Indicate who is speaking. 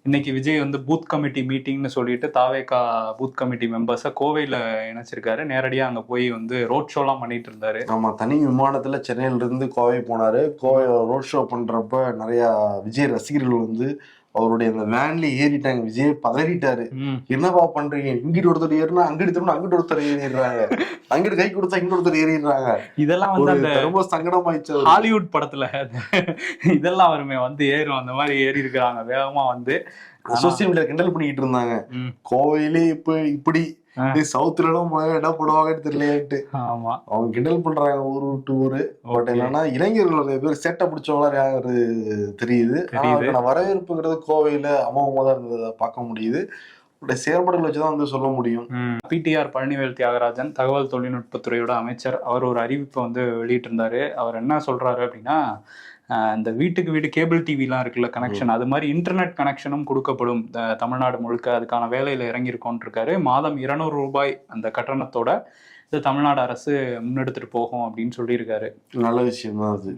Speaker 1: இன்னைக்கு விஜய் வந்து booth committee மீட்டிங்னு சொல்லிட்டு தாவேகா பூத் கமிட்டி மெம்பர்ஸை கோவையில் இணைச்சிருக்காரு. நேரடியாக அங்கே போய் வந்து ரோட் ஷோலாம் பண்ணிட்டு இருந்தாரு.
Speaker 2: ஆமா, தனி விமானத்துல சென்னையில இருந்து கோவை போனாரு. கோவை ரோட் ஷோ பண்றப்ப நிறைய விஜய் ரசிகர்கள் வந்து அவருடைய அந்த வேன்ல ஏறிட்டாங்க. விஜய் பதறிட்டாரு. என்னவா பண்றீங்க, இங்கிட்டு ஒருத்தர் ஏறினா அங்கிட்டு திரும்ப அங்கிட்டு ஒருத்தர் ஏறிடுறாங்க, அங்கிட்டு கை கொடுத்தா இங்கிட்டு ஒருத்தர் ஏறிடுறாங்க.
Speaker 1: இதெல்லாம் வந்து
Speaker 2: ரொம்ப சங்கடமாயிடுச்சு.
Speaker 1: ஹாலிவுட் படத்துல இதெல்லாம் வருமே வந்து ஏறும், அந்த மாதிரி ஏறி இருக்கிறாங்க வேகமா வந்து.
Speaker 2: சோசியல் மீடியா கிண்டல் பண்ணிக்கிட்டு இருந்தாங்க. கோவையிலே இப்படி சவுத்துல எல்லாம் என்ன பண்ணுவாங்கன்னு தெரியலையாட்டு.
Speaker 1: ஆமா,
Speaker 2: அவங்க கிண்டல் பண்றாங்க ஊரு விட்டு ஊரு. பட் என்னன்னா இளைஞர்கள் நிறைய பேர் சேட்டை பிடிச்சவங்களா தெரியுது. வரவேற்புங்கிறது கோவையில அமோகமா தான் இருந்ததை பார்க்க முடியுது. செயல்பாடுகள் வச்சுதான் வந்து சொல்ல முடியும்.
Speaker 1: பிடிஆர் பழனிவேல் தியாகராஜன் தகவல் தொழில்நுட்பத்துறையோட அமைச்சர், அவர் ஒரு அறிவிப்பை வந்து வெளியிட்டு இருந்தாரு. அவர் என்ன சொல்றாரு அப்படின்னா, இந்த வீட்டுக்கு வீடு கேபிள் டிவிலாம் இருக்குல்ல கனெக்ஷன், அது மாதிரி இன்டர்நெட் கனெக்ஷனும் கொடுக்கப்படும் தமிழ்நாடு முழுக்க. அதுக்கான வேலையில இறங்கியிருக்கோன்னு இருக்காரு. மாதம் 200 ரூபாய் அந்த கட்டணத்தோட இது தமிழ்நாடு அரசு முன்னெடுத்துட்டு போகும் அப்படின்னு சொல்லியிருக்காரு.
Speaker 2: நல்ல விஷயம் தான் அது.